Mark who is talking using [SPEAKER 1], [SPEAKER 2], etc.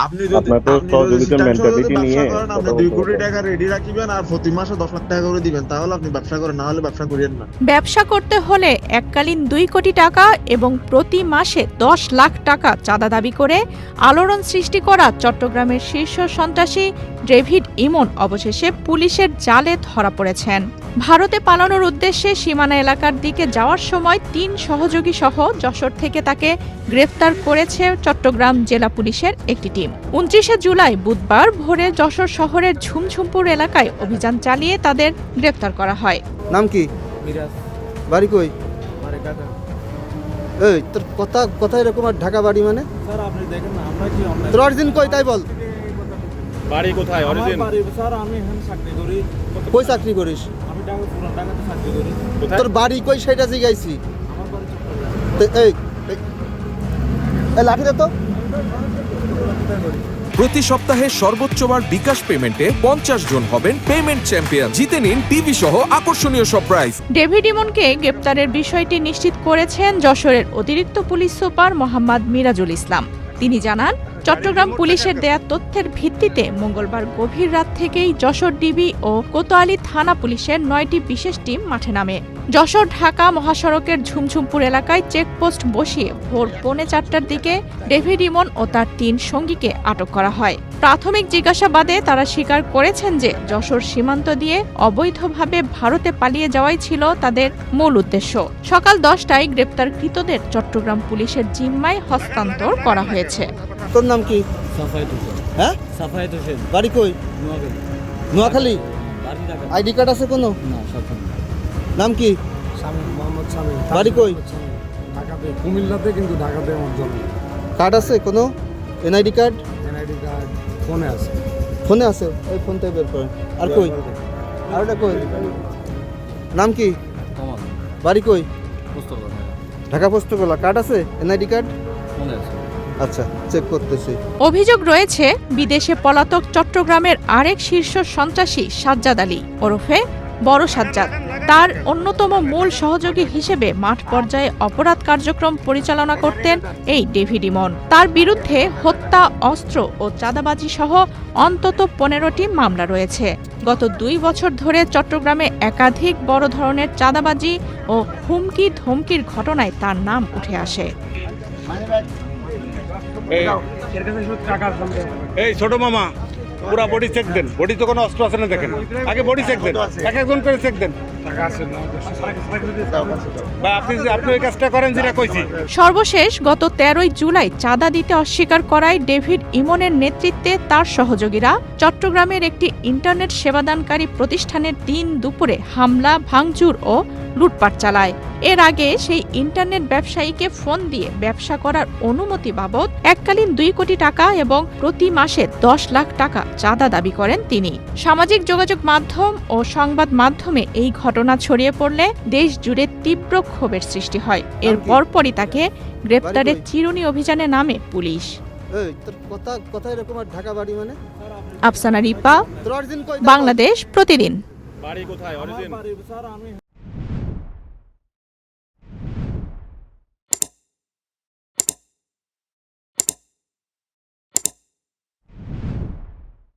[SPEAKER 1] আপনি যদি
[SPEAKER 2] আপনার তো
[SPEAKER 1] আপনি যদি
[SPEAKER 2] সহযোগিতার
[SPEAKER 1] চিটাং শহরে যদি
[SPEAKER 2] মেন্টালিটি
[SPEAKER 1] ব্যবসা
[SPEAKER 2] নিয়ে
[SPEAKER 1] করেন, আপনি
[SPEAKER 2] কথা
[SPEAKER 1] 2
[SPEAKER 2] বলতে
[SPEAKER 1] কোটি
[SPEAKER 2] হবে।
[SPEAKER 1] টাকা রেডি রাখিবেন আর প্রতি মাসে 10 লাখ টাকা করে দিবেন, তাহলে আপনি ব্যবসা করেন, না হলে ব্যবসা করিয়েন না।
[SPEAKER 3] ব্যবসা করতে হলে এককালীন 2 কোটি টাকা এবং প্রতি মাসে 10 লাখ টাকা চাঁদা দাবি করে আলোড়ন সৃষ্টি করা চট্টগ্রামের শীর্ষ সন্ত্রাসী ডেভিড ইমন অবশেষে পুলিশের জালে ধরা পড়েছেন। ভারতে পালানোর উদ্দেশ্যে সীমানা এলাকার দিকে যাওয়ার সময় 3 সহযোগী সহ যশোর থেকে তাকে গ্রেফতার করেছে চট্টগ্রাম জেলা পুলিশের একটি টিম। 29 জুলাই বুধবার ভোরে যশোর শহরের ঝুমঝুমপুর এলাকায় অভিযান চালিয়ে তাদের গ্রেফতার করা হয়।
[SPEAKER 4] নাম কি?
[SPEAKER 5] মিরাজ।
[SPEAKER 4] বাড়ি কই?
[SPEAKER 5] বাড়ি ঢাকা।
[SPEAKER 4] এই তোর কথা এরকম, আর ঢাকা বাড়ি মানে?
[SPEAKER 5] স্যার আপনি দেখেন না, আমরা কি অনলাইন
[SPEAKER 4] তোর অরিজিন কই তাই বল।
[SPEAKER 6] বাড়ি কোথায়
[SPEAKER 5] আমার
[SPEAKER 6] অরিজিন?
[SPEAKER 5] বাড়ি স্যার, আমি এখানে চাকরি করি।
[SPEAKER 4] কই চাকরি করিস?
[SPEAKER 5] আমি ঢাকা, পুরান ঢাকাতে চাকরি করি।
[SPEAKER 6] কোথায়?
[SPEAKER 4] তোর বাড়ি কই সেটা জিজ্ঞাসি।
[SPEAKER 5] আমার বাড়ি চট্টগ্রাম।
[SPEAKER 4] এই এই লাঠি দে তো।
[SPEAKER 7] প্রতি সপ্তাহে সর্বোচ্চবার বিকাশ পেমেন্টে 50 জন হবেন পেমেন্ট চ্যাম্পিয়ন। জিতে নিন টিভি সহ আকর্ষণীয় সব প্রাইজ।
[SPEAKER 3] ডেভিড ইমনকে গ্রেপ্তারের বিষয়টি নিশ্চিত করেছেন যশোরের অতিরিক্ত পুলিশ সুপার মোহাম্মদ মিরাজুল ইসলাম। তিনি জানান, চট্টগ্রাম পুলিশের দেয়া তথ্যের ভিত্তিতে মঙ্গলবার গভীর রাত থেকেই যশোর ডিবি ও কোতোয়ালি থানা পুলিশের 9টি বিশেষ টিম মাঠে নামে। যশোর ঢাকা মহাসড়কের ঝুমঝুমপুর এলাকায় চেকপোস্ট বসিয়ে ভোর 3:45টার দিকে ডেভিড ইমন ও তার 3 সঙ্গীকে আটক করা হয়। প্রাথমিক জিজ্ঞাসাবাদে তারা স্বীকার করেছেন যে যশোর সীমান্ত দিয়ে অবৈধভাবে ভারতে পালিয়ে যাওয়াই ছিল তাদের মূল উদ্দেশ্য। সকাল 10টায় গ্রেপ্তারকৃতদের চট্টগ্রাম পুলিশের জিম্মায় হস্তান্তর করা হয়েছে।
[SPEAKER 4] তোর নাম কি?
[SPEAKER 5] সাফায়েত হোসেন।
[SPEAKER 4] হ্যাঁ,
[SPEAKER 5] সাফায়েত হোসেন।
[SPEAKER 4] বাড়ি কই?
[SPEAKER 5] নোয়াখালী।
[SPEAKER 4] নোয়াখালী।
[SPEAKER 5] বাড়ি ঢাকা।
[SPEAKER 4] আইডি কার্ড আছে কোনো?
[SPEAKER 5] না, সাফায়েত।
[SPEAKER 4] নাম কি?
[SPEAKER 5] স্বামী মোহাম্মদ স্বামী।
[SPEAKER 4] বাড়ি কই?
[SPEAKER 5] ঢাকাতে, কুমিল্লাতে, কিন্তু ঢাকাতে আমার জন্ম।
[SPEAKER 4] কার্ড আছে কোনো? NID card?
[SPEAKER 5] এনআইডি কার্ড ফোনে আছে।
[SPEAKER 4] ফোনে আছে, ওই ফোন থেকে বের করেন। আর কই? আর ওটা কই? নাম কি?
[SPEAKER 5] কমাল।
[SPEAKER 4] বাড়ি কই?
[SPEAKER 5] পুস্তক
[SPEAKER 4] ঢাকা পোস্টকলা। কার্ড আছে? NID card?
[SPEAKER 5] ফোনে আছে।
[SPEAKER 4] আচ্ছা, চেক করতেছি।
[SPEAKER 3] অভিযোগ রয়েছে বিদেশে পলাতক চট্টগ্রামের আরেক শীর্ষ সন্ত্রাসী সাজ্জাদ আলী ওরফে বড় সাজ্জাদ। তার অন্যতম মূল সহযোগী হিসেবে মাঠ পর্যায়ে অপরাধ কার্যক্রম পরিচালনা করতেন এই ডেভিড ইমন। তার বিরুদ্ধে হত্যা, অস্ত্র ও চাঁদাবাজি সহ অন্তত 15টি মামলা রয়েছে। গত 2 বছর ধরে চট্টগ্রামে একাধিক বড় ধরনের চাঁদাবাজি ও হুমকি ধমকির ঘটনায় তার নাম উঠে আসে।
[SPEAKER 6] এই ছোট মামা, পুরা বডি চেক দেন। বডিতে কোনো অস্ত্র আছে না দেখেন, আগে বডি চেক দেন, এক একজন করে চেক দেন। বা আপনি ওই কাজটা করেন যেটা কইছি।
[SPEAKER 3] সর্বশেষ গত 13ই জুলাই চাঁদা দিতে অস্বীকার করায় ডেভিড ইমনের নেতৃত্বে তার সহযোগীরা চট্টগ্রামের একটি ইন্টারনেট সেবাদানকারী প্রতিষ্ঠানের দিন দুপুরে হামলা, ভাঙচুর ও লুটপাট চালায়। এর আগে সেই ইন্টারনেট ব্যবসায়ীকে ফোন দিয়ে ব্যবসা করার অনুমতি বাবদ এককালীন 2 কোটি টাকা এবং প্রতি মাসে 10 লাখ টাকা চাঁদা দাবি করেন তিনি। সামাজিক যোগাযোগ মাধ্যম ও সংবাদ মাধ্যমে এই ঘটনা ছড়িয়ে পড়লে দেশ জুড়ে তীব্র ক্ষোভের সৃষ্টি হয়। এর পরপরই তাকে গ্রেপ্তারের চিরুনি অভিযানে নামে পুলিশ।
[SPEAKER 4] এই তোর কথা এরকম, আর ঢাকা বাড়ি মানে?
[SPEAKER 3] আফসানা রিপা,
[SPEAKER 4] তোর অরিজিন কই?
[SPEAKER 3] বাংলাদেশ প্রতিদিন।
[SPEAKER 6] বাড়ি কোথায় অরিজিন?
[SPEAKER 5] বাড়ি স্যার, আমি